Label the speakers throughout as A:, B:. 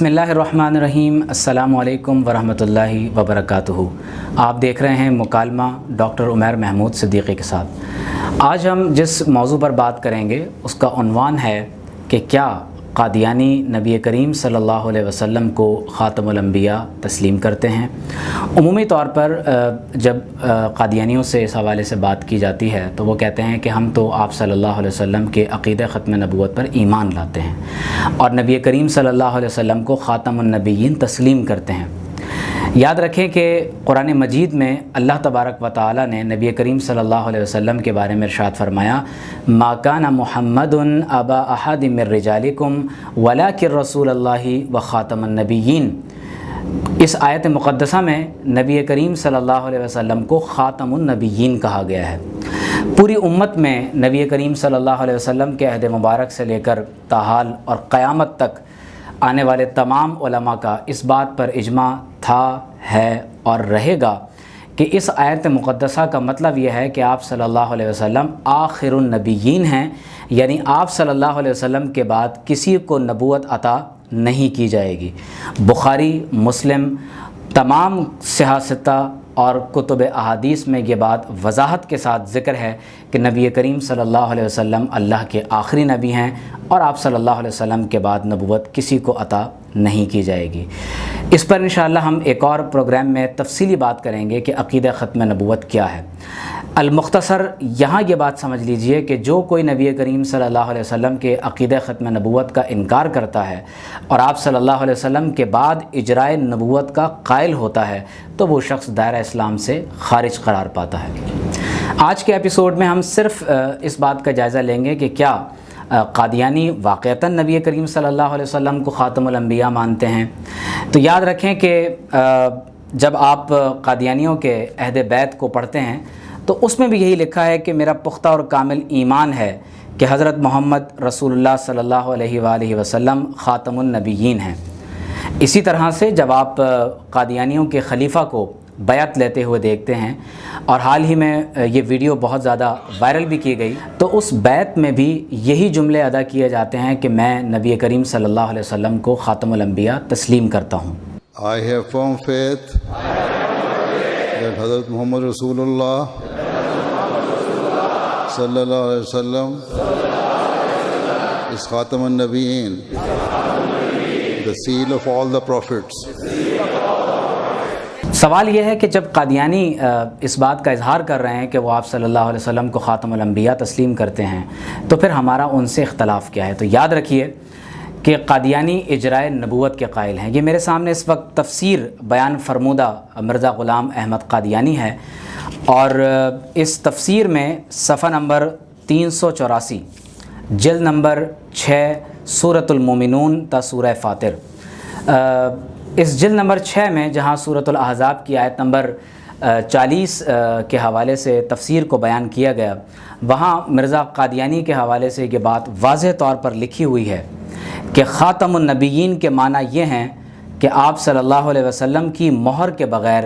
A: بسم اللہ الرحمن الرحیم۔ السلام علیکم ورحمۃ اللہ وبرکاتہ۔ آپ دیکھ رہے ہیں مکالمہ ڈاکٹر عمیر محمود صدیقی کے ساتھ۔ آج ہم جس موضوع پر بات کریں گے اس کا عنوان ہے کہ کیا قادیانی نبی کریم صلی اللہ علیہ وسلم کو خاتم الانبیاء تسلیم کرتے ہیں۔ عمومی طور پر جب قادیانیوں سے اس حوالے سے بات کی جاتی ہے تو وہ کہتے ہیں کہ ہم تو آپ صلی اللہ علیہ وسلم کے عقیدہ ختم نبوت پر ایمان لاتے ہیں اور نبی کریم صلی اللہ علیہ وسلم کو خاتم النبیین تسلیم کرتے ہیں۔ یاد رکھیں کہ قرآن مجید میں اللہ تبارک و تعالی نے نبی کریم صلی اللہ علیہ وسلم کے بارے میں ارشاد فرمایا، ما کان محمد ابا احد من رجالکم ولکن رسول اللہ و خاتم النبیین۔ اس آیت مقدسہ میں نبی کریم صلی اللہ علیہ وسلم کو خاتم النبیین کہا گیا ہے۔ پوری امت میں نبی کریم صلی اللہ علیہ وسلم کے عہد مبارک سے لے کر تاحال اور قیامت تک آنے والے تمام علماء کا اس بات پر اجماع تھا، ہے اور رہے گا کہ اس آیت مقدسہ کا مطلب یہ ہے کہ آپ صلی اللہ علیہ وسلم آخر النبیین ہیں، یعنی آپ صلی اللہ علیہ وسلم کے بعد کسی کو نبوت عطا نہیں کی جائے گی۔ بخاری، مسلم، تمام صحاح اور کتب احادیث میں یہ بات وضاحت کے ساتھ ذکر ہے کہ نبی کریم صلی اللہ علیہ وسلم اللہ کے آخری نبی ہیں اور آپ صلی اللہ علیہ وسلم کے بعد نبوت کسی کو عطا نہیں کی جائے گی۔ اس پر انشاءاللہ ہم ایک اور پروگرام میں تفصیلی بات کریں گے کہ عقیدہ ختم نبوت کیا ہے۔ المختصر یہاں یہ بات سمجھ لیجئے کہ جو کوئی نبی کریم صلی اللہ علیہ وسلم کے عقیدہ ختم نبوت کا انکار کرتا ہے اور آپ صلی اللہ علیہ وسلم کے بعد اجرائے نبوت کا قائل ہوتا ہے تو وہ شخص دائرہ اسلام سے خارج قرار پاتا ہے۔ آج کے ایپیسوڈ میں ہم صرف اس بات کا جائزہ لیں گے کہ کیا قادیانی واقعتاً نبی کریم صلی اللہ علیہ وسلم کو خاتم الانبیاء مانتے ہیں۔ تو یاد رکھیں کہ جب آپ قادیانیوں کے عہد بیت کو پڑھتے ہیں تو اس میں بھی یہی لکھا ہے کہ میرا پختہ اور کامل ایمان ہے کہ حضرت محمد رسول اللہ صلی اللہ علیہ وآلہ وسلم خاتم النبیین ہیں۔ اسی طرح سے جب آپ قادیانیوں کے خلیفہ کو بیعت لیتے ہوئے دیکھتے ہیں اور حال ہی میں یہ ویڈیو بہت زیادہ وائرل بھی کی گئی تو اس بیعت میں بھی یہی جملے ادا کیے جاتے ہیں کہ میں نبی کریم صلی اللہ علیہ وسلم کو خاتم الانبیاء تسلیم کرتا ہوں۔
B: I have firm faith that Hazrat Muhammad Rasulullah sallallahu alaihi wasallam is Khatam an-Nabiyyin, the seal of all the prophets.
A: سوال یہ ہے کہ جب قادیانی اس بات کا اظہار کر رہے ہیں کہ وہ آپ صلی اللہ علیہ وسلم کو خاتم الانبیاء تسلیم کرتے ہیں تو پھر ہمارا ان سے اختلاف کیا ہے؟ تو یاد رکھیے کہ قادیانی اجرائے نبوت کے قائل ہیں۔ یہ میرے سامنے اس وقت تفسیر بیان فرمودہ مرزا غلام احمد قادیانی ہے اور اس تفسیر میں صفحہ نمبر 384 جلد نمبر 6 سورۃ المومنون تا سورہ فاطر، اس جلد نمبر 6 میں جہاں سورۃ الاحزاب کی آیت نمبر 40 کے حوالے سے تفسیر کو بیان کیا گیا، وہاں مرزا قادیانی کے حوالے سے یہ بات واضح طور پر لکھی ہوئی ہے کہ خاتم النبیین کے معنی یہ ہیں کہ آپ صلی اللہ علیہ وسلم کی مہر کے بغیر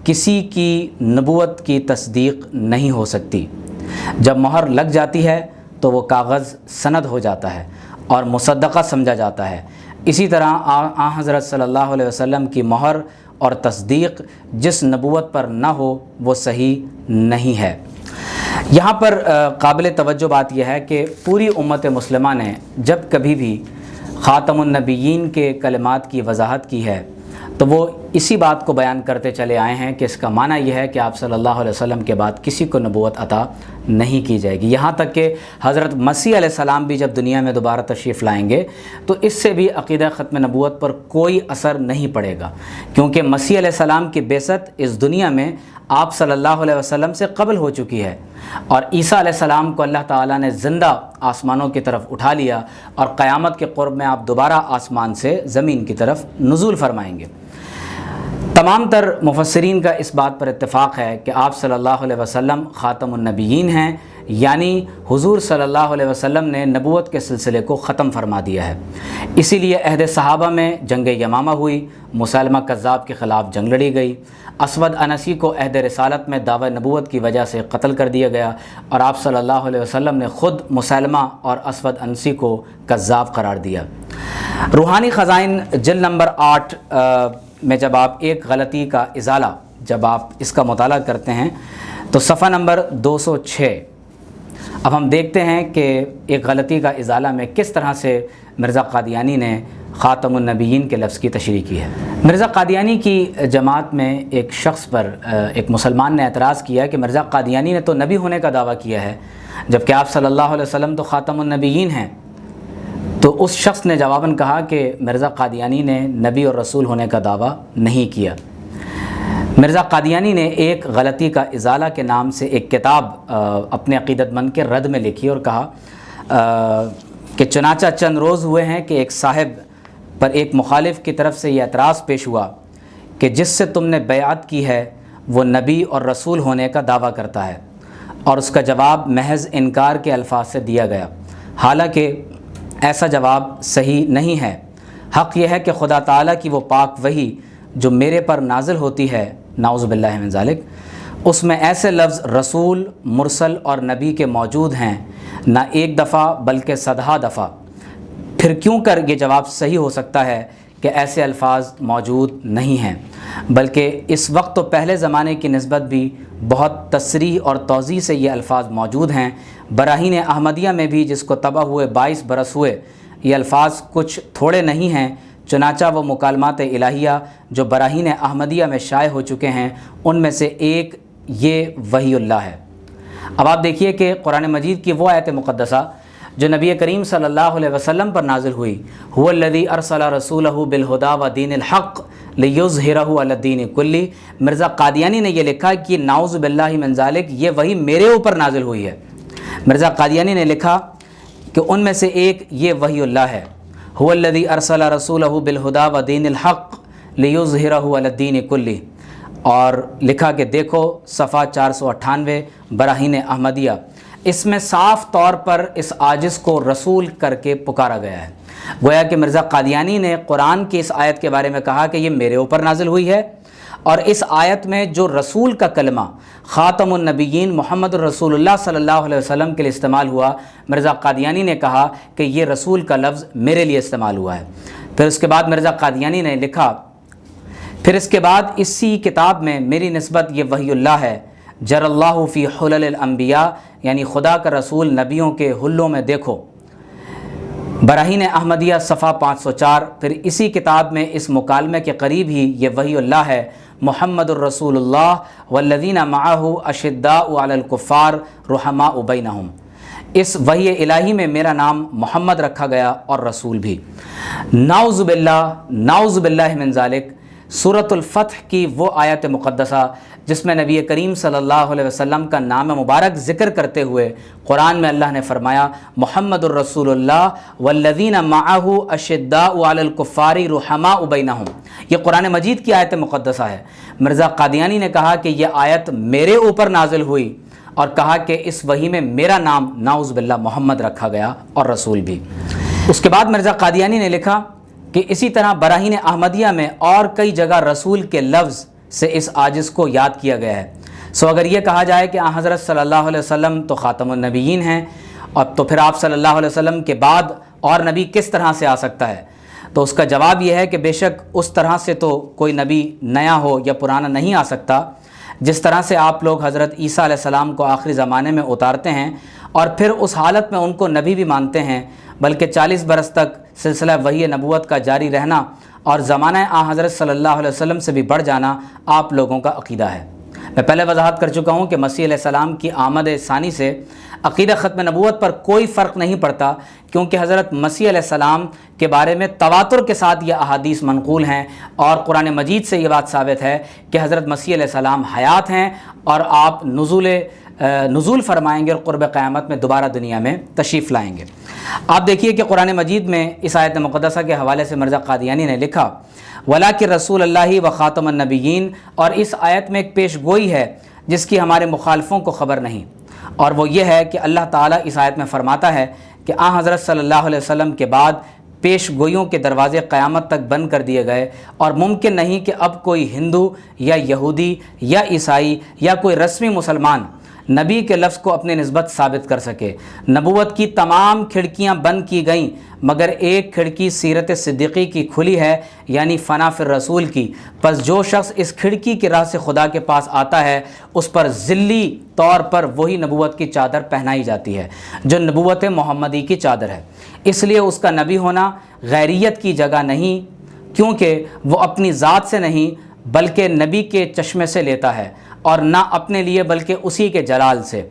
A: کسی کی نبوت کی تصدیق نہیں ہو سکتی۔ جب مہر لگ جاتی ہے تو وہ کاغذ سند ہو جاتا ہے اور مصدقہ سمجھا جاتا ہے۔ اسی طرح آن حضرت صلی اللہ علیہ وسلم کی مہر اور تصدیق جس نبوت پر نہ ہو وہ صحیح نہیں ہے۔ یہاں پر قابل توجہ بات یہ ہے کہ پوری امت مسلمہ نے جب کبھی بھی خاتم النبیین کے کلمات کی وضاحت کی ہے تو وہ اسی بات کو بیان کرتے چلے آئے ہیں کہ اس کا معنی یہ ہے کہ آپ صلی اللہ علیہ وسلم کے بعد کسی کو نبوت عطا نہیں کی جائے گی۔ یہاں تک کہ حضرت مسیح علیہ السلام بھی جب دنیا میں دوبارہ تشریف لائیں گے تو اس سے بھی عقیدہ ختم نبوت پر کوئی اثر نہیں پڑے گا، کیونکہ مسیح علیہ السلام کی بعثت اس دنیا میں آپ صلی اللہ علیہ وسلم سے قبل ہو چکی ہے اور عیسیٰ علیہ السلام کو اللہ تعالیٰ نے زندہ آسمانوں کی طرف اٹھا لیا اور قیامت کے قرب میں آپ دوبارہ آسمان سے زمین کی طرف نزول فرمائیں گے۔ تمام تر مفسرین کا اس بات پر اتفاق ہے کہ آپ صلی اللہ علیہ وسلم خاتم النبیین ہیں، یعنی حضور صلی اللہ علیہ وسلم نے نبوت کے سلسلے کو ختم فرما دیا ہے۔ اسی لیے عہد صحابہ میں جنگ یمامہ ہوئی، مسیلمہ کذاب کے خلاف جنگ لڑی گئی، اسود انسی کو عہد رسالت میں دعوی نبوت کی وجہ سے قتل کر دیا گیا اور آپ صلی اللہ علیہ وسلم نے خود مسیلمہ اور اسود انسی کو کذاب قرار دیا۔ روحانی خزائن جلد نمبر 8 میں جب آپ ایک غلطی کا ازالہ جب آپ اس کا مطالعہ کرتے ہیں تو صفحہ نمبر 206 اب ہم دیکھتے ہیں کہ ایک غلطی کا ازالہ میں کس طرح سے مرزا قادیانی نے خاتم النبیین کے لفظ کی تشریح کی ہے۔ مرزا قادیانی کی جماعت میں ایک شخص پر ایک مسلمان نے اعتراض کیا کہ مرزا قادیانی نے تو نبی ہونے کا دعویٰ کیا ہے جبکہ آپ صلی اللہ علیہ وسلم تو خاتم النبیین ہیں۔ تو اس شخص نے جواباً کہا کہ مرزا قادیانی نے نبی اور رسول ہونے کا دعویٰ نہیں کیا۔ مرزا قادیانی نے ایک غلطی کا ازالہ کے نام سے ایک کتاب اپنے عقیدت مند کے رد میں لکھی اور کہا کہ چنانچہ چند روز ہوئے ہیں کہ ایک صاحب پر ایک مخالف کی طرف سے یہ اعتراض پیش ہوا کہ جس سے تم نے بیعت کی ہے وہ نبی اور رسول ہونے کا دعویٰ کرتا ہے، اور اس کا جواب محض انکار کے الفاظ سے دیا گیا، حالانکہ ایسا جواب صحیح نہیں ہے۔ حق یہ ہے کہ خدا تعالیٰ کی وہ پاک وحی جو میرے پر نازل ہوتی ہے، نعوذ باللہ من ذالک، اس میں ایسے لفظ رسول، مرسل اور نبی کے موجود ہیں، نہ ایک دفعہ بلکہ صدہا دفعہ۔ پھر کیوں کر یہ جواب صحیح ہو سکتا ہے کہ ایسے الفاظ موجود نہیں ہیں، بلکہ اس وقت تو پہلے زمانے کی نسبت بھی بہت تصریح اور توضیح سے یہ الفاظ موجود ہیں۔ براہین احمدیہ میں بھی جس کو طبع ہوئے 22 برس ہوئے، یہ الفاظ کچھ تھوڑے نہیں ہیں، چنانچہ وہ مکالمات الہیہ جو براہین احمدیہ میں شائع ہو چکے ہیں ان میں سے ایک یہ وحی اللہ ہے۔ اب آپ دیکھیے کہ قرآن مجید کی وہ آیت مقدسہ جو نبی کریم صلی اللہ علیہ وسلم پر نازل ہوئی، هو الذی ارسل رسولہ بالہدی ودین الحق لیظہرہ علی الدین کلہ، مرزا قادیانی نے یہ لکھا کہ نعوذ باللہ من ذالک یہ وحی میرے اوپر نازل ہوئی ہے۔ مرزا قادیانی نے لکھا کہ ان میں سے ایک یہ وحی اللہ ہے، هو الذی ارسل رسولہ بالہدی ودین الحق لیظہرہ علی الدین کلہ، اور لکھا کہ دیکھو صفحہ 498 براہین احمدیہ، اس میں صاف طور پر اس عاجز کو رسول کر کے پکارا گیا ہے۔ گویا کہ مرزا قادیانی نے قرآن کی اس آیت کے بارے میں کہا کہ یہ میرے اوپر نازل ہوئی ہے، اور اس آیت میں جو رسول کا کلمہ خاتم النبیین محمد الرسول اللہ صلی اللہ علیہ وسلم کے لیے استعمال ہوا، مرزا قادیانی نے کہا کہ یہ رسول کا لفظ میرے لیے استعمال ہوا ہے۔ پھر اس کے بعد مرزا قادیانی نے لکھا، پھر اس کے بعد اسی کتاب میں میری نسبت یہ وحی اللہ ہے، جر اللہ فی حلل الانبیاء، یعنی خدا کا رسول نبیوں کے حلوں میں دیکھو، براہین احمدیہ صفحہ 504۔ پھر اسی کتاب میں اس مکالمے کے قریب ہی یہ وحی اللہ ہے، محمد الرسول اللہ والذین معہ اشداء علی الکفار رحماء بینہم، اس وحی الہی میں میرا نام محمد رکھا گیا اور رسول بھی۔ نعوذ باللہ من ذالک، سورۃ الفتح کی وہ آیت مقدسہ جس میں نبی کریم صلی اللہ علیہ وسلم کا نام مبارک ذکر کرتے ہوئے قرآن میں اللہ نے فرمایا محمد الرسول اللہ والذین معہ اشداء علی الکفار رحماء بینہم، یہ قرآن مجید کی آیت مقدسہ ہے۔ مرزا قادیانی نے کہا کہ یہ آیت میرے اوپر نازل ہوئی اور کہا کہ اس وحی میں میرا نام نعوذ باللہ محمد رکھا گیا اور رسول بھی۔ اس کے بعد مرزا قادیانی نے لکھا کہ اسی طرح براہین احمدیہ میں اور کئی جگہ رسول کے لفظ سے اس عاجز کو یاد کیا گیا ہے۔ سو اگر یہ کہا جائے کہ حضرت صلی اللہ علیہ وسلم تو خاتم النبیین ہیں، اور تو پھر آپ صلی اللہ علیہ وسلم کے بعد اور نبی کس طرح سے آ سکتا ہے؟ تو اس کا جواب یہ ہے کہ بے شک اس طرح سے تو کوئی نبی نیا ہو یا پرانا نہیں آ سکتا، جس طرح سے آپ لوگ حضرت عیسیٰ علیہ السلام کو آخری زمانے میں اتارتے ہیں اور پھر اس حالت میں ان کو نبی بھی مانتے ہیں، بلکہ 40 برس تک سلسلہ وحی نبوت کا جاری رہنا اور زمانہ حضرت صلی اللہ علیہ وسلم سے بھی بڑھ جانا آپ لوگوں کا عقیدہ ہے۔ میں پہلے وضاحت کر چکا ہوں کہ مسیح علیہ السلام کی آمد ثانی سے عقیدہ ختم نبوت پر کوئی فرق نہیں پڑتا، کیونکہ حضرت مسیح علیہ السلام کے بارے میں تواتر کے ساتھ یہ احادیث منقول ہیں، اور قرآن مجید سے یہ بات ثابت ہے کہ حضرت مسیح علیہ السلام حیات ہیں اور آپ نزول فرمائیں گے اور قرب قیامت میں دوبارہ دنیا میں تشریف لائیں گے۔ آپ دیکھیے کہ قرآن مجید میں اس آیت مقدسہ کے حوالے سے مرزا قادیانی نے لکھا وَلَٰكِن رسول اللہ و خاتم النبیین، اور اس آیت میں ایک پیش گوئی ہے جس کی ہمارے مخالفوں کو خبر نہیں، اور وہ یہ ہے کہ اللہ تعالیٰ اس آیت میں فرماتا ہے کہ حضرت صلی اللہ علیہ وسلم کے بعد پیش گوئیوں کے دروازے قیامت تک بند کر دیے گئے، اور ممکن نہیں کہ اب کوئی ہندو یا یہودی یا عیسائی یا کوئی رسمی مسلمان نبی کے لفظ کو اپنی نسبت ثابت کر سکے۔ نبوت کی تمام کھڑکیاں بند کی گئیں مگر ایک کھڑکی سیرت صدیقی کی کھلی ہے، یعنی فنا فی الرسول کی۔ پس جو شخص اس کھڑکی کی راہ سے خدا کے پاس آتا ہے اس پر ذلی طور پر وہی نبوت کی چادر پہنائی جاتی ہے جو نبوت محمدی کی چادر ہے۔ اس لیے اس کا نبی ہونا غیریت کی جگہ نہیں، کیونکہ وہ اپنی ذات سے نہیں بلکہ نبی کے چشمے سے لیتا ہے، اور نہ اپنے لیے بلکہ اسی کے جلال سے۔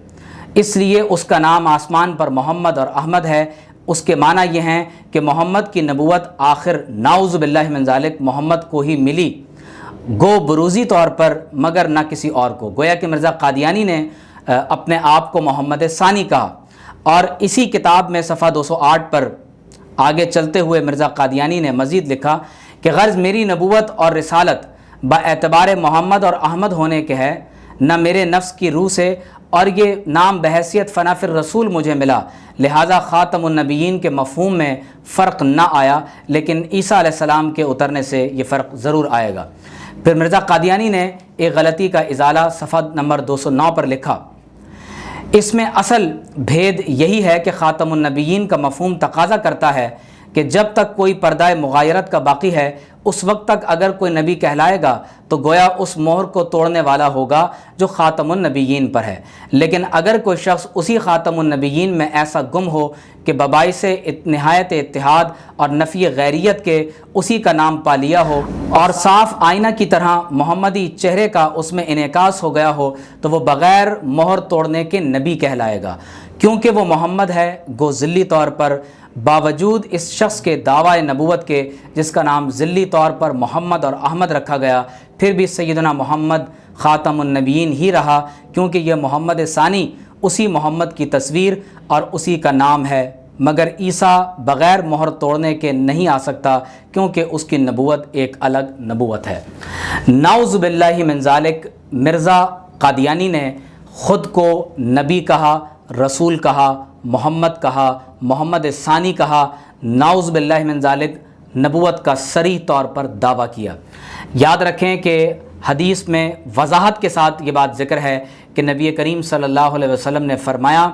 A: اس لیے اس کا نام آسمان پر محمد اور احمد ہے۔ اس کے معنی یہ ہیں کہ محمد کی نبوت آخر نعوذ باللہ من ذالک محمد کو ہی ملی، گو بروزی طور پر مگر نہ کسی اور کو۔ گویا کہ مرزا قادیانی نے اپنے آپ کو محمد ثانی کہا، اور اسی کتاب میں صفحہ 208 پر آگے چلتے ہوئے مرزا قادیانی نے مزید لکھا کہ غرض میری نبوت اور رسالت با اعتبار محمد اور احمد ہونے کے ہے، نہ میرے نفس کی روح سے، اور یہ نام بحیثیت فنا فی الرسول مجھے ملا، لہٰذا خاتم النبیین کے مفہوم میں فرق نہ آیا، لیکن عیسیٰ علیہ السلام کے اترنے سے یہ فرق ضرور آئے گا۔ پھر مرزا قادیانی نے ایک غلطی کا ازالہ صفحہ نمبر 209 پر لکھا، اس میں اصل بھید یہی ہے کہ خاتم النبیین کا مفہوم تقاضا کرتا ہے کہ جب تک کوئی پردہ مغایرت کا باقی ہے اس وقت تک اگر کوئی نبی کہلائے گا تو گویا اس مہر کو توڑنے والا ہوگا جو خاتم النبیین پر ہے۔ لیکن اگر کوئی شخص اسی خاتم النبیین میں ایسا گم ہو کہ بباعث نہایت اتحاد اور نفی غیریت کے اسی کا نام پا لیا ہو اور صاف آئینہ کی طرح محمدی چہرے کا اس میں انعکاس ہو گیا ہو تو وہ بغیر مہر توڑنے کے نبی کہلائے گا، کیونکہ وہ محمد ہے، گو ذلی طور پر باوجود اس شخص کے دعوی نبوت کے جس کا نام ذلی طور پر محمد اور احمد رکھا گیا، پھر بھی سیدنا محمد خاتم النبیین ہی رہا، کیونکہ یہ محمد ثانی اسی محمد کی تصویر اور اسی کا نام ہے، مگر عیسیٰ بغیر مہر توڑنے کے نہیں آ سکتا کیونکہ اس کی نبوت ایک الگ نبوت ہے۔ نعوذ باللہ من ذالک مرزا قادیانی نے خود کو نبی کہا، رسول کہا، محمد کہا، محمد ثانی کہا، نعوذ باللہ من ذالک نبوت کا صریح طور پر دعویٰ کیا۔ یاد رکھیں کہ حدیث میں وضاحت کے ساتھ یہ بات ذکر ہے کہ نبی کریم صلی اللہ علیہ وسلم نے فرمایا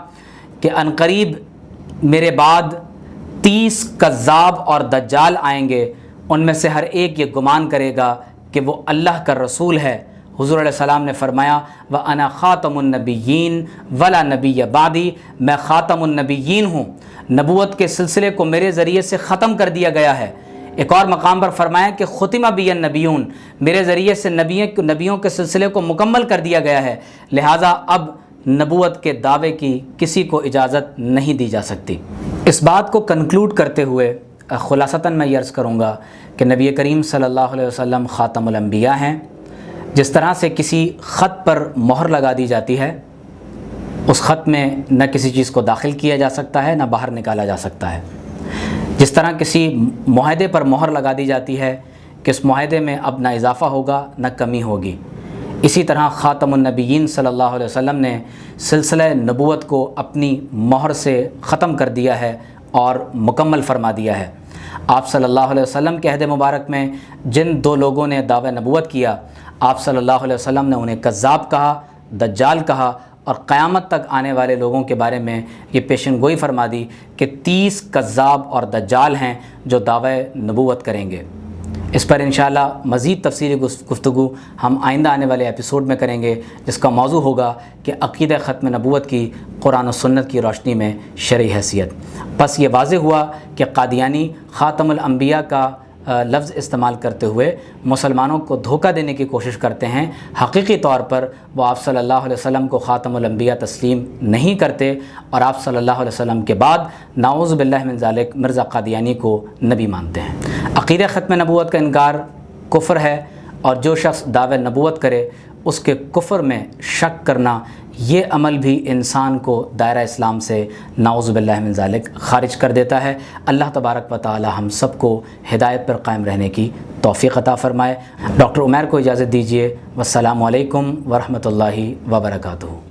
A: کہ عنقریب میرے بعد 30 کذاب اور دجال آئیں گے، ان میں سے ہر ایک یہ گمان کرے گا کہ وہ اللہ کا رسول ہے۔ حضور علیہ السلام نے فرمایا وَأَنَا خَاتَمُ النَّبِيِّينَ وَلَا نَبِيَّ بَعْدِي، میں خاتم النبیین ہوں، نبوت کے سلسلے کو میرے ذریعے سے ختم کر دیا گیا ہے۔ ایک اور مقام پر فرمایا کہ ختم بی النبیون، میرے ذریعے سے نبیوں کے سلسلے کو مکمل کر دیا گیا ہے، لہٰذا اب نبوت کے دعوے کی کسی کو اجازت نہیں دی جا سکتی۔ اس بات کو کنکلوڈ کرتے ہوئے خلاصتاً میں یہ عرض کروں گا کہ نبی کریم صلی اللہ علیہ وسلم خاتم الانبیاء ہیں۔ جس طرح سے کسی خط پر مہر لگا دی جاتی ہے، اس خط میں نہ کسی چیز کو داخل کیا جا سکتا ہے نہ باہر نکالا جا سکتا ہے، جس طرح کسی معاہدے پر مہر لگا دی جاتی ہے کہ اس معاہدے میں اب نہ اضافہ ہوگا نہ کمی ہوگی، اسی طرح خاتم النبیین صلی اللہ علیہ وسلم نے سلسلہ نبوت کو اپنی مہر سے ختم کر دیا ہے اور مکمل فرما دیا ہے۔ آپ صلی اللہ علیہ وسلم کے عہد مبارک میں جن دو لوگوں نے دعوی نبوت کیا، آپ صلی اللہ علیہ وسلم نے انہیں کذاب کہا، دجال کہا، اور قیامت تک آنے والے لوگوں کے بارے میں یہ پیشن گوئی فرما دی کہ 30 کذاب اور دجال ہیں جو دعوی نبوت کریں گے۔ اس پر انشاءاللہ مزید تفصیلی گفتگو ہم آئندہ آنے والے ایپیسوڈ میں کریں گے، جس کا موضوع ہوگا کہ عقیدہ ختم نبوت کی قرآن و سنت کی روشنی میں شرعی حیثیت۔ بس یہ واضح ہوا کہ قادیانی خاتم الانبیاء کا لفظ استعمال کرتے ہوئے مسلمانوں کو دھوکہ دینے کی کوشش کرتے ہیں۔ حقیقی طور پر وہ آپ صلی اللہ علیہ وسلم کو خاتم الانبیاء تسلیم نہیں کرتے اور آپ صلی اللہ علیہ وسلم کے بعد نعوذ باللہ من ذالک مرزا قادیانی کو نبی مانتے ہیں۔ عقیدہ ختم نبوت کا انکار کفر ہے، اور جو شخص دعوی نبوت کرے اس کے کفر میں شک کرنا، یہ عمل بھی انسان کو دائرہ اسلام سے نعوذ باللہ من ذالک خارج کر دیتا ہے۔ اللہ تبارک و تعالی ہم سب کو ہدایت پر قائم رہنے کی توفیق عطا فرمائے۔ ڈاکٹر عمیر کو اجازت دیجیے۔ والسلام علیکم ورحمۃ اللہ وبرکاتہ۔